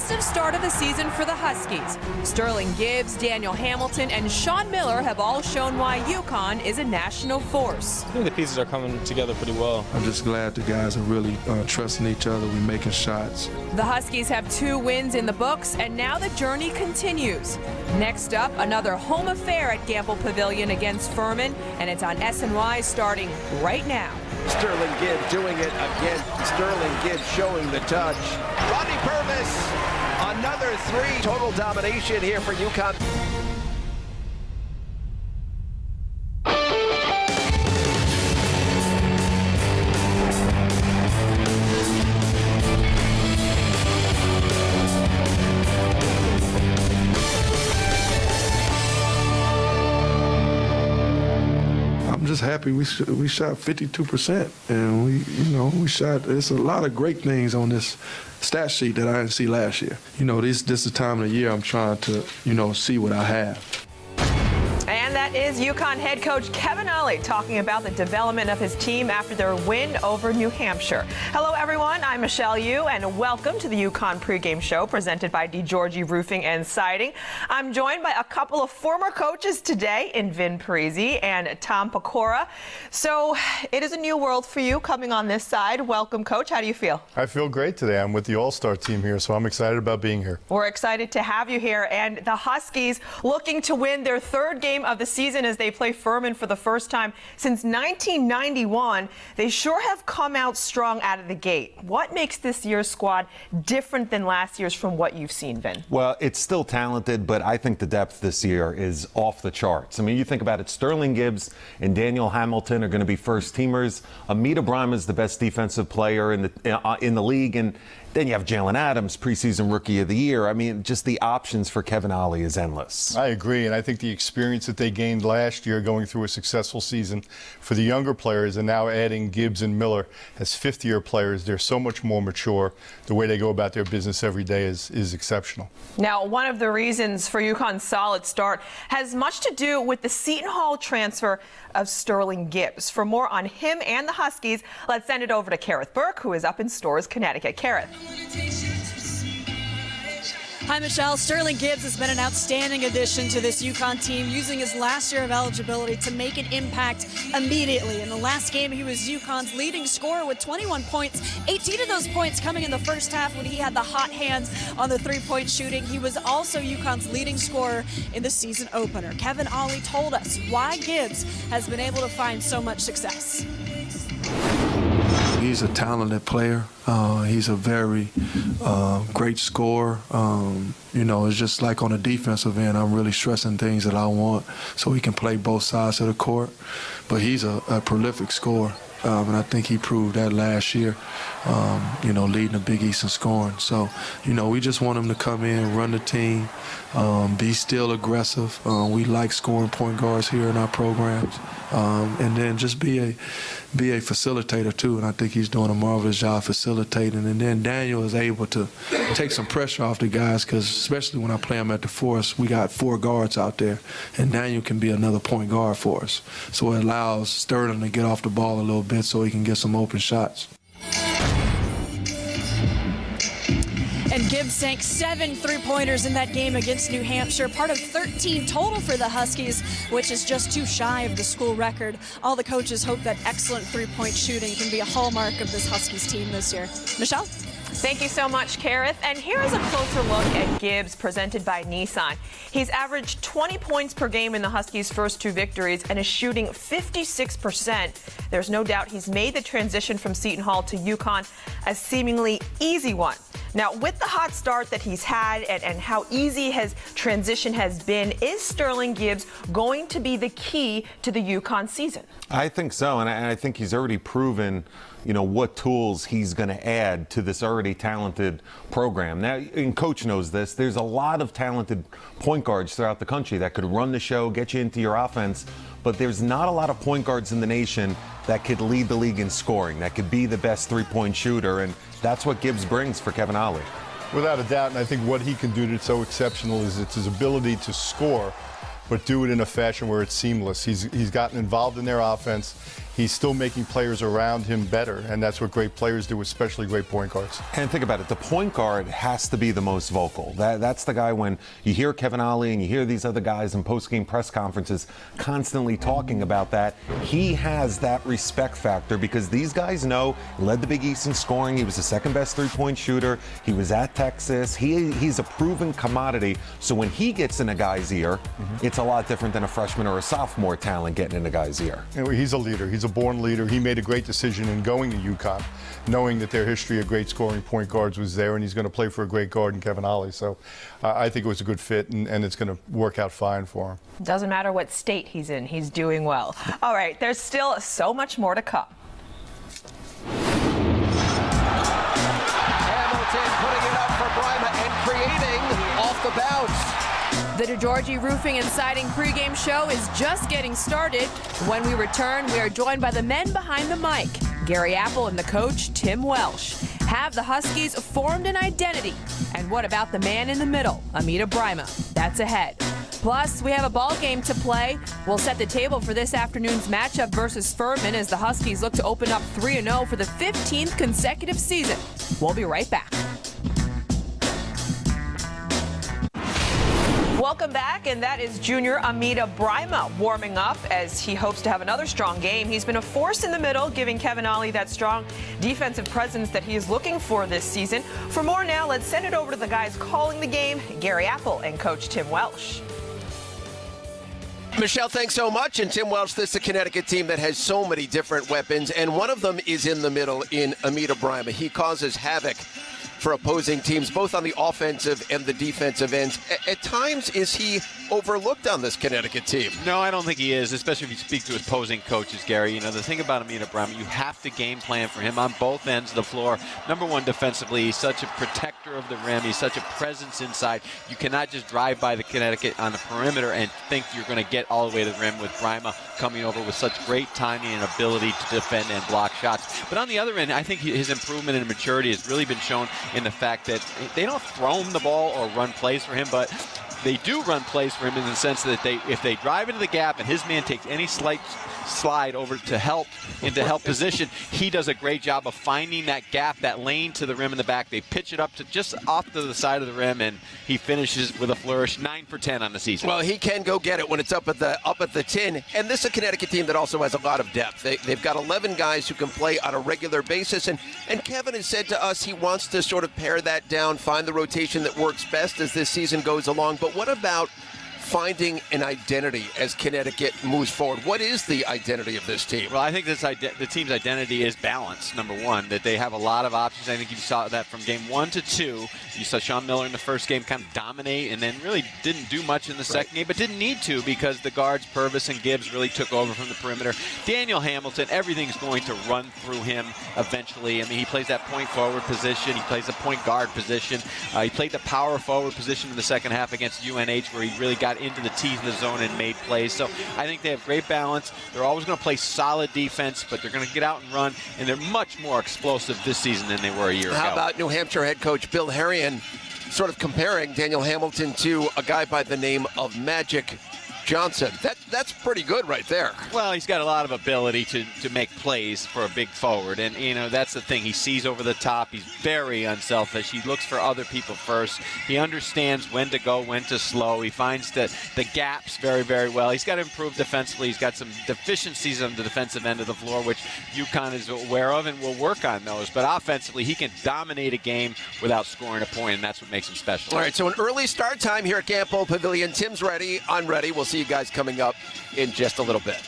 impressive start of the season for the Huskies. Sterling Gibbs, Daniel Hamilton, and Sean Miller have all shown why UConn is a national force. I think the pieces are coming together pretty well. I'm just glad the guys are really trusting each other. We're making shots. The Huskies have 2 wins in the books, and now the journey continues. Next up, another home affair at Gamble Pavilion against Furman, and it's on SNY starting right now. Sterling Gibbs doing it again. Sterling Gibbs showing the touch. Rodney Purvis, another 3. Total domination here for UConn. Just happy we shot 52%, and we shot. There's a lot of great things on this stat sheet that I didn't see last year. This is the time of the year I'm trying to see what I have. And that is UConn head coach Kevin Ollie talking about the development of his team after their win over New Hampshire. Hello, everyone. I'm Michelle Yu, and welcome to the UConn pregame show presented by DeGiorgi Roofing and Siding. I'm joined by a couple of former coaches today in Vin Parisi and Tom Pecora. So it is a new world for you coming on this side. Welcome, Coach. How do you feel? I feel great today. I'm with the All-Star team here, so I'm excited about being here. We're excited to have you here. And the Huskies looking to win their 3rd game of the season as they play Furman for the first time since 1991. They sure have come out strong out of the gate. What makes this year's squad different than last year's from what you've seen, Vin? Well, it's still talented, but I think the depth this year is off the charts. I mean, you think about it, Sterling Gibbs and Daniel Hamilton are going to be first-teamers. Amita Brima is the best defensive player in the league, and then you have Jalen Adams, preseason rookie of the year. I mean, just the options for Kevin Ollie is endless. I agree, and I think the experience that they gained last year going through a successful season for the younger players and now adding Gibbs and Miller as 5th-year players, they're so much more mature. The way they go about their business every day is exceptional. Now, one of the reasons for UConn's solid start has much to do with the Seton Hall transfer of Sterling Gibbs. For more on him and the Huskies, let's send it over to Kareth Burke, who is up in Storrs, Connecticut. Kareth. Hi, Michelle. Sterling Gibbs has been an outstanding addition to this UConn team, using his last year of eligibility to make an impact immediately. In the last game, he was UConn's leading scorer with 21 points, 18 of those points coming in the first half when he had the hot hands on the 3-point shooting. He was also UConn's leading scorer in the season opener. Kevin Ollie told us why Gibbs has been able to find so much success. He's a talented player. He's a very great scorer. It's just like on the defensive end, I'm really stressing things that I want so he can play both sides of the court. But he's a prolific scorer, and I think he proved that last year, leading the Big East in scoring. So, we just want him to come in, run the team, be still aggressive. We like scoring point guards here in our programs. And then just be a facilitator too, and I think he's doing a marvelous job facilitating. And then Daniel is able to take some pressure off the guys, because especially when I play him at the Forest, we got 4 guards out there, and Daniel can be another point guard for us. So it allows Sterling to get off the ball a little bit so he can get some open shots. And Gibbs sank 7 3-pointers in that game against New Hampshire, part of 13 total for the Huskies, which is just 2 shy of the school record. All the coaches hope that excellent 3-point shooting can be a hallmark of this Huskies team this year. Michelle? Thank you so much, Kareth. And here is a closer look at Gibbs presented by Nissan. He's averaged 20 points per game in the Huskies' first 2 victories and is shooting 56%. There's no doubt he's made the transition from Seton Hall to UConn a seemingly easy one. Now, with the hot start that he's had and how easy his transition has been, is Sterling Gibbs going to be the key to the UConn season? I think so, and I think he's already proven, what tools he's going to add to this already talented program. Now, and Coach knows this, there's a lot of talented point guards throughout the country that could run the show, get you into your offense, but there's not a lot of point guards in the nation that could lead the league in scoring, that could be the best 3-point shooter, and that's what Gibbs brings for Kevin Ollie. Without a doubt, and I think what he can do that's so exceptional is it's his ability to score but do it in a fashion where it's seamless. He's gotten involved in their offense. He's still making players around him better, and that's what great players do, especially great point guards. And think about it, the point guard has to be the most vocal. That's the guy when you hear Kevin Ollie and you hear these other guys in post-game press conferences constantly talking about that. He has that respect factor because these guys know he led the Big East in scoring. He was the second best three-point shooter. He was at Texas. He's a proven commodity. So when he gets in a guy's ear, it's a lot different than a freshman or a sophomore talent getting in a guy's ear. He's a leader. He's a born leader. He made a great decision in going to UConn, knowing that their history of great scoring point guards was there, and he's going to play for a great guard in Kevin Ollie. So I think it was a good fit, and it's going to work out fine for him. Doesn't matter what state he's in, he's doing well. All right, there's still so much more to come. Hamilton putting it up for Brima and creating off the bounce. The DeGiorgi Roofing and Siding pregame show is just getting started. When we return, we are joined by the men behind the mic, Gary Apple and the coach, Tim Welsh. Have the Huskies formed an identity? And what about the man in the middle, Amita Brima? That's ahead. Plus, we have a ball game to play. We'll set the table for this afternoon's matchup versus Furman as the Huskies look to open up 3-0 for the 15th consecutive season. We'll be right back. Welcome back, and that is junior Amita Brima warming up as he hopes to have another strong game. He's been a force in the middle, giving Kevin Ollie that strong defensive presence that he is looking for this season. For more now, let's send it over to the guys calling the game, Gary Apple and Coach Tim Welsh. Michelle, thanks so much. And Tim Welsh, this is a Connecticut team that has so many different weapons, and one of them is in the middle in Amita Brima. He causes havoc for opposing teams, both on the offensive and the defensive ends. At times, is he overlooked on this Connecticut team? No, I don't think he is, especially if you speak to his opposing coaches, Gary. You know, the thing about Amita Brima, you have to game plan for him on both ends of the floor. Number one, defensively, he's such a protector of the rim. He's such a presence inside. You cannot just drive by the Connecticut on the perimeter and think you're going to get all the way to the rim with Brima coming over with such great timing and ability to defend and block shots. But on the other end, I think his improvement in maturity has really been shown in the fact that they don't throw him the ball or run plays for him, but they do run plays for him in the sense that if they drive into the gap and his man takes any slight slide over to help position, he does a great job of finding that gap, that lane to the rim in the back. They pitch it up to just off to the side of the rim, and he finishes with a flourish. 9 for 10 on the season. Well, he can go get it when it's up at the 10. And this is a Connecticut team that also has a lot of depth. They've got 11 guys who can play on a regular basis, and Kevin has said to us he wants to sort of pare that down, find the rotation that works best as this season goes along. But what about finding an identity as Connecticut moves forward? What is the identity of this team? Well, I think the team's identity is balance, number one, that they have a lot of options. I think you saw that from game 1 to 2. You saw Sean Miller in the first game kind of dominate and then really didn't do much in the second game, but didn't need to because the guards, Purvis and Gibbs, really took over from the perimeter. Daniel Hamilton, everything's going to run through him eventually. I mean, he plays that point forward position. He plays the point guard position. He played the power forward position in the second half against UNH where he really got into the teeth of the zone and made plays. So I think they have great balance. They're always going to play solid defense, but they're going to get out and run, and they're much more explosive this season than they were a year ago. How about New Hampshire head coach Bill Harrion sort of comparing Daniel Hamilton to a guy by the name of Magic Johnson? That's pretty good right there. Well, he's got a lot of ability to make plays for a big forward, and you know that's the thing. He sees over the top. He's very unselfish. He looks for other people first. He understands when to go, when to slow. He finds the gaps very, very well. He's got to improve defensively. He's got some deficiencies on the defensive end of the floor, which UConn is aware of and will work on those. But offensively, he can dominate a game without scoring a point, and that's what makes him special. All right, so an early start time here at Campo Pavilion. Tim's ready. I'm ready. We'll see you guys coming up in just a little bit.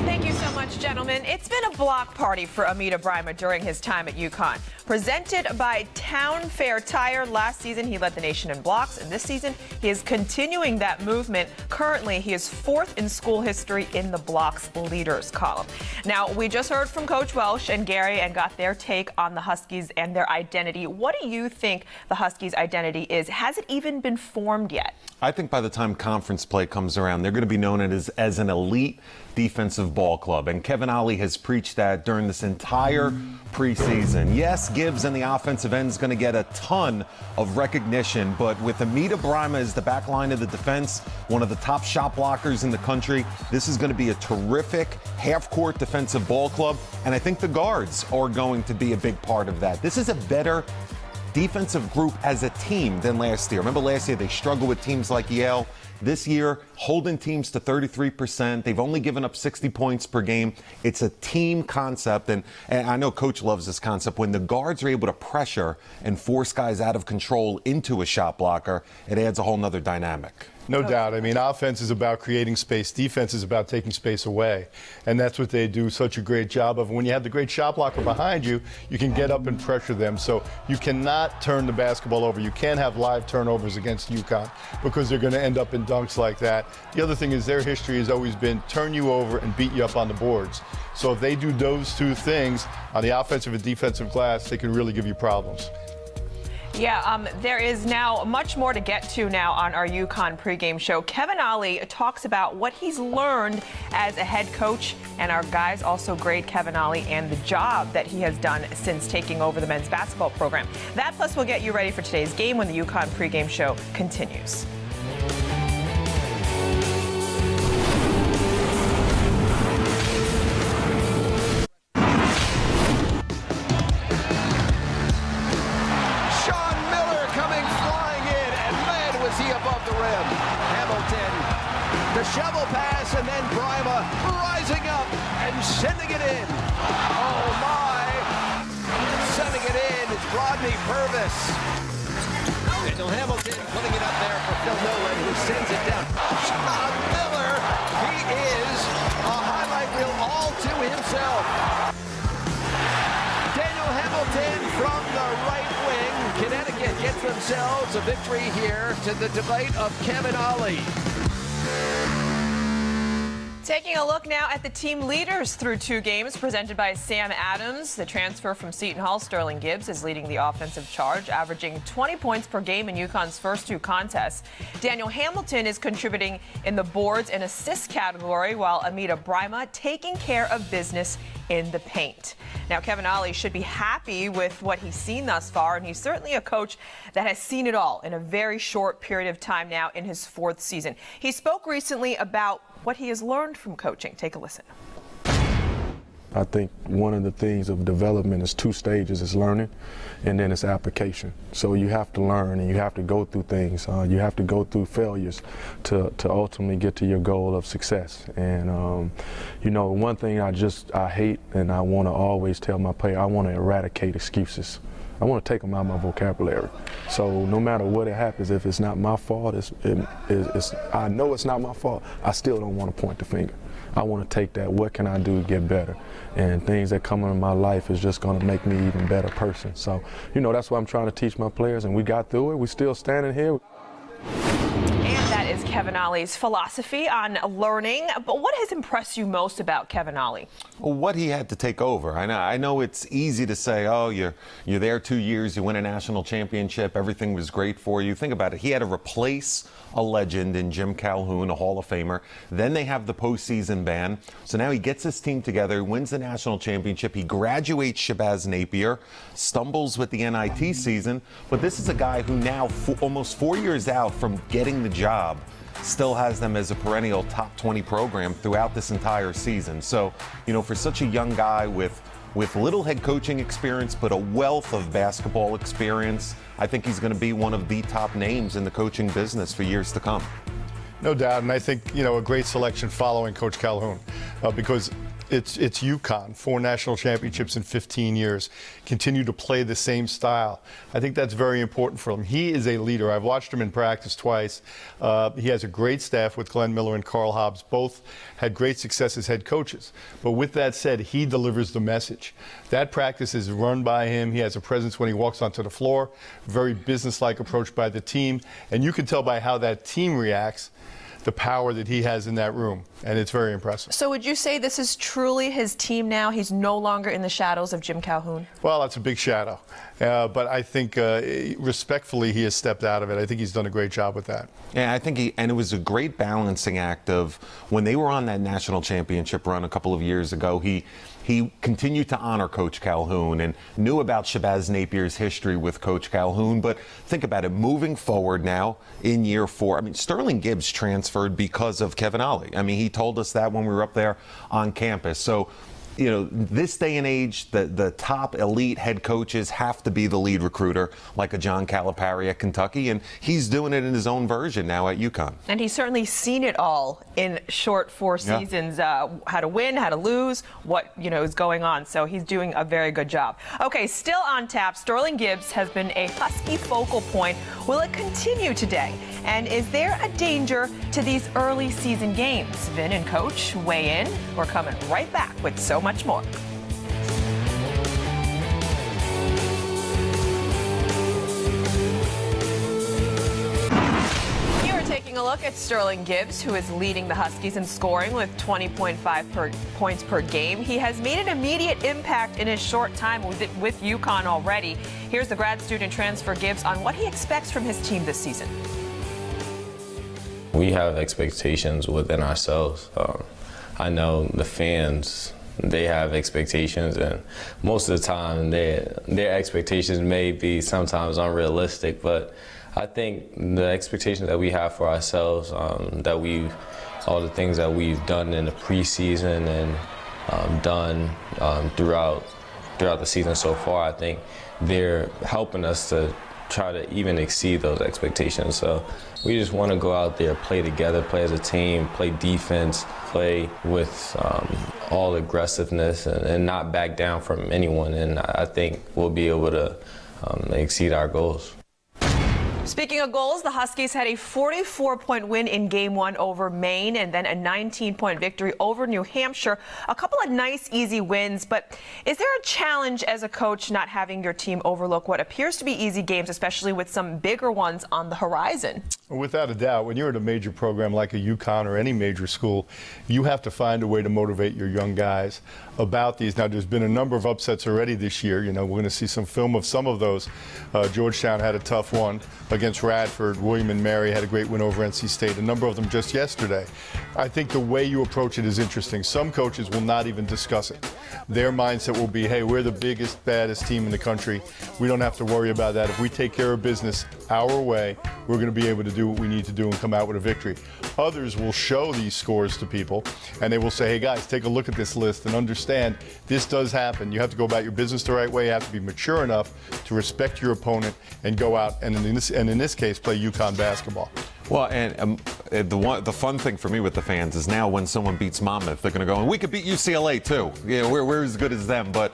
Thank you so much, gentlemen. It's been a block party for Amita Brima during his time at UConn. Presented by Town Fair Tire, last season he led the nation in blocks, and this season he is continuing that movement. Currently, he is 4th in school history in the blocks leaders column. Now, we just heard from Coach Welsh and Gary and got their take on the Huskies and their identity. What do you think the Huskies' identity is? Has it even been formed yet? I think by the time conference play comes around, they're going to be known as an elite defensive ball club. And Kevin Ollie has preached that during this entire preseason. Yes, Gibbs and the offensive end is going to get a ton of recognition, but with Amita Brima as the back line of the defense, one of the top shot blockers in the country, this is going to be a terrific half-court defensive ball club, and I think the guards are going to be a big part of that. This is a better defensive group as a team than last year. Remember last year they struggled with teams like Yale. This year, holding teams to 33%. They've only given up 60 points per game. It's a team concept, and I know Coach loves this concept. When the guards are able to pressure and force guys out of control into a shot blocker, it adds a whole nother dynamic. No doubt. I mean, offense is about creating space. Defense is about taking space away. And that's what they do such a great job of. When you have the great shot blocker behind you, you can get up and pressure them. So you cannot turn the basketball over. You can't have live turnovers against UConn because they're going to end up in dunks like that. The other thing is their history has always been turn you over and beat you up on the boards. So if they do those two things on the offensive and defensive glass, they can really give you problems. Yeah, there is now much more to get to now on our UConn pregame show. Kevin Ollie talks about what he's learned as a head coach, and our guys also grade Kevin Ollie and the job that he has done since taking over the men's basketball program. That plus will get you ready for today's game when the UConn pregame show continues. Shovel pass, and then Brima rising up and sending it in. Oh my! Sending it in is Rodney Purvis. Daniel Hamilton putting it up there for Phil Nolan, who sends it down. Sean Miller, he is a highlight reel all to himself. Daniel Hamilton from the right wing. Connecticut gets themselves a victory here to the delight of Kevin Ollie. Taking a look now at the team leaders through 2 games presented by Sam Adams. The transfer from Seton Hall, Sterling Gibbs, is leading the offensive charge, averaging 20 points per game in UConn's first 2 contests. Daniel Hamilton is contributing in the boards and assists category, while Amita Brima taking care of business in the paint. Now, Kevin Ollie should be happy with what he's seen thus far, and he's certainly a coach that has seen it all in a very short period of time now in his 4th season. He spoke recently about what he has learned from coaching. Take a listen. I think one of the things of development is 2 stages. It's learning and then it's application. So you have to learn and you have to go through things. You have to go through failures to ultimately get to your goal of success. And, you know, one thing I hate and I want to always tell my player, I want to eradicate excuses. I want to take them out of my vocabulary. So no matter what it happens, if it's not my fault, I know it's not my fault, I still don't want to point the finger. I want to take that, what can I do to get better? And things that come into my life is just going to make me an even better person. So, you know, that's what I'm trying to teach my players, and we got through it. We're still standing here. And that is Kevin Ollie's philosophy on learning. But what has impressed you most about Kevin Ollie? Well, what he had to take over. I know it's easy to say, oh, you're there 2 years, you win a national championship, everything was great for you. Think about it. He had to replace a legend in Jim Calhoun, a Hall of Famer. Then they have the postseason ban. So now he gets his team together, wins the national championship. He graduates Shabazz Napier, stumbles with the NIT season. But this is a guy who now, almost 4 years out from getting the job, still has them as a perennial top 20 program throughout this entire season. So, you know, for such a young guy with little head coaching experience, but a wealth of basketball experience, I think he's going to be one of the top names in the coaching business for years to come. No doubt, and I think, you know, a great selection following Coach Calhoun because it's UConn, 4 national championships in 15 years, continue to play the same style. I think that's very important for him. He is a leader. I've watched him in practice twice. He has a great staff with Glenn Miller and Carl Hobbs. Both had great success as head coaches. But with that said, he delivers the message. That practice is run by him. He has a presence when he walks onto the floor, very businesslike approach by the team. And you can tell by how that team reacts the power that he has in that room, and it's very impressive. So would you say this is truly his team now? He's no longer in the shadows of Jim Calhoun? Well, that's a big shadow. But I think respectfully he has stepped out of it. I think he's done a great job with that. Yeah, I think and it was a great balancing act of when they were on that national championship run a couple of years ago, he continued to honor Coach Calhoun and knew about Shabazz Napier's history with Coach Calhoun. But think about it, moving forward now in year 4, I mean, Sterling Gibbs transferred because of Kevin Ollie. I mean, he told us that when we were up there on campus. So, you know, this day and age, the top elite head coaches have to be the lead recruiter, like a John Calipari at Kentucky, and he's doing it in his own version now at UConn. And he's certainly seen it all in short 4 seasons, how to win, how to lose, what, is going on. So he's doing a very good job. Okay, still on tap, Sterling Gibbs has been a Husky focal point. Will it continue today? And is there a danger to these early season games? Vin and Coach weigh in. We're coming right back with so much more. Taking a look at Sterling Gibbs, who is leading the Huskies in scoring with 20.5 points per game. He has made an immediate impact in his short time with UConn already. Here's the grad student transfer Gibbs on what he expects from his team this season. We have expectations within ourselves. I know the fans, they have expectations, and most of the time their expectations may be sometimes unrealistic, but I think the expectations that we have for ourselves, all the things that we've done in the preseason and done throughout the season so far, I think they're helping us to try to even exceed those expectations. So we just want to go out there, play together, play as a team, play defense, play with all aggressiveness and not back down from anyone. And I think we'll be able to exceed our goals. Speaking of goals, the Huskies had a 44-point win in Game 1 over Maine and then a 19-point victory over New Hampshire. A couple of nice, easy wins, but is there a challenge as a coach not having your team overlook what appears to be easy games, especially with some bigger ones on the horizon? Without a doubt, when you're at a major program like a UConn or any major school, you have to find a way to motivate your young guys about these. Now, there's been a number of upsets already this year. We're going to see some film of some of those. Georgetown had a tough one against Radford. William & Mary had a great win over NC State. A number of them just yesterday. I think the way you approach it is interesting. Some coaches will not even discuss it. Their mindset will be, hey, we're the biggest, baddest team in the country. We don't have to worry about that. If we take care of business our way, we're going to be able to do what we need to do and come out with a victory. Others will show these scores to people, and they will say, hey, guys, take a look at this list and understand this does happen. You have to go about your business the right way. You have to be mature enough to respect your opponent and go out and in this case, play UConn basketball. Well, and the fun thing for me with the fans is now when someone beats Monmouth, they're going to go, and we could beat UCLA too. We're as good as them. But,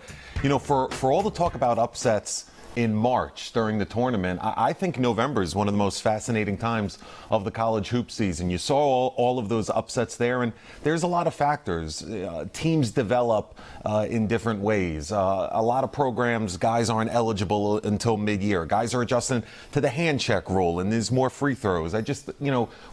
for all the talk about upsets in March during the tournament, I think November is one of the most fascinating times of the college hoop season. You saw all of those upsets there, and there's a lot of factors. Teams develop in different ways. A lot of programs, guys aren't eligible until mid-year. Guys are adjusting to the hand check rule, and there's more free throws.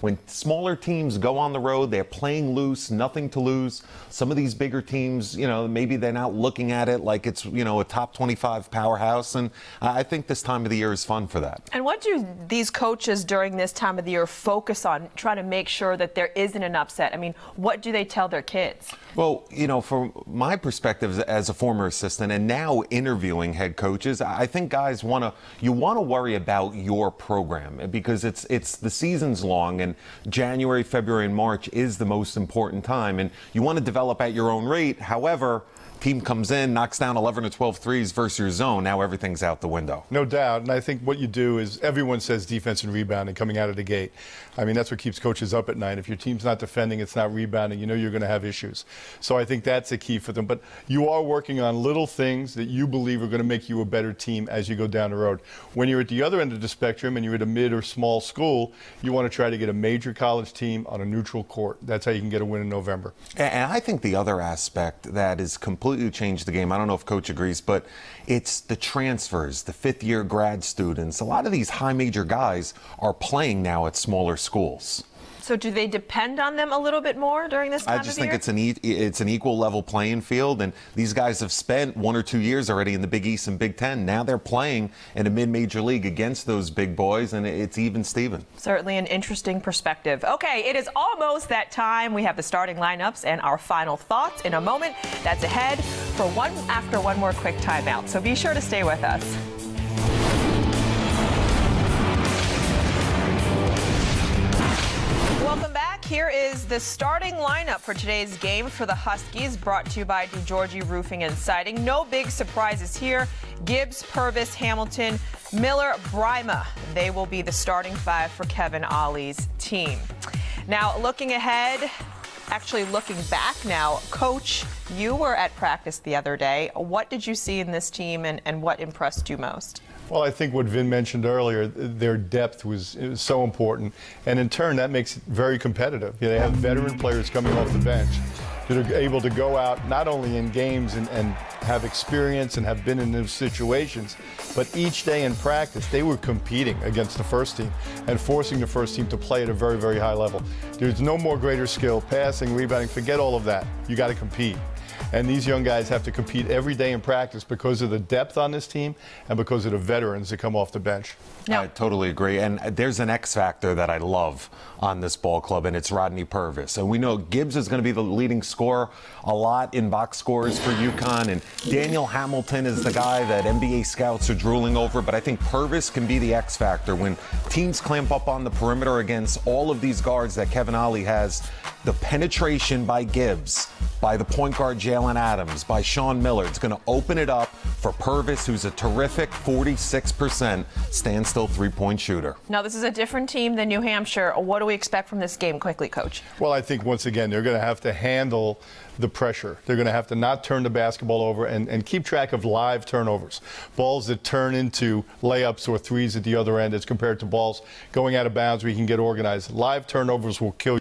When smaller teams go on the road, they're playing loose, nothing to lose. Some of these bigger teams, maybe they're not looking at it like it's, a top 25 powerhouse, and I think this time of the year is fun for that. And what do these coaches during this time of the year focus on, trying to make sure that there isn't an upset? I mean, what do they tell their kids? Well, from my perspective as a former assistant and now interviewing head coaches, I think guys want to worry about your program because it's the season's long, and January, February, and March is the most important time, and you want to develop at your own rate. However, team comes in, knocks down 11 or 12 threes versus your zone. Now everything's out the window. No doubt. And I think what you do is everyone says defense and rebounding coming out of the gate. I mean, that's what keeps coaches up at night. If your team's not defending, it's not rebounding, you're going to have issues. So I think that's a key for them. But you are working on little things that you believe are going to make you a better team as you go down the road. When you're at the other end of the spectrum and you're at a mid or small school, you want to try to get a major college team on a neutral court. That's how you can get a win in November. And I think the other aspect that is completely changed the game, I don't know if Coach agrees, but it's the transfers, the fifth-year grad students. A lot of these high major guys are playing now at smaller schools. So do they depend on them a little bit more during this time I just of think year? it's an equal level playing field, and these guys have spent 1 or 2 years already in the Big East and Big Ten. Now they're playing in a mid-major league against those big boys, and it's even Steven. Certainly an interesting perspective. Okay, it is almost that time. We have the starting lineups and our final thoughts in a moment. That's ahead after one more quick timeout. So be sure to stay with us. Welcome back. Here is the starting lineup for today's game for the Huskies, brought to you by DeGiorgi Roofing and Siding. No big surprises here. Gibbs, Purvis, Hamilton, Miller, Brima. They will be the starting 5 for Kevin Ollie's team. Now, looking ahead, actually looking back now, Coach, you were at practice the other day. What did you see in this team, and what impressed you most? Well, I think what Vin mentioned earlier, their depth was so important, and in turn that makes it very competitive. You know, they have veteran players coming off the bench that are able to go out not only in games and have experience and have been in those situations, but each day in practice they were competing against the first team and forcing the first team to play at a very, very high level. There's no more greater skill, passing, rebounding, forget all of that. You got to compete. And these young guys have to compete every day in practice because of the depth on this team and because of the veterans that come off the bench. No. I totally agree. And there's an X factor that I love on this ball club, and it's Rodney Purvis. And we know Gibbs is going to be the leading scorer a lot in box scores for UConn. And Daniel Hamilton is the guy that NBA scouts are drooling over. But I think Purvis can be the X factor when teams clamp up on the perimeter against all of these guards that Kevin Ollie has. The penetration by Gibbs, by the point guard Jalen Adams, by Sean Miller, it's going to open it up for Purvis, who's a terrific 46% standstill three-point shooter. Now, this is a different team than New Hampshire. What do we expect from this game quickly, Coach? Well, I think once again they're going to have to handle the pressure. They're going to have to not turn the basketball over and keep track of live turnovers. Balls that turn into layups or threes at the other end as compared to balls going out of bounds where you can get organized. Live turnovers will kill you.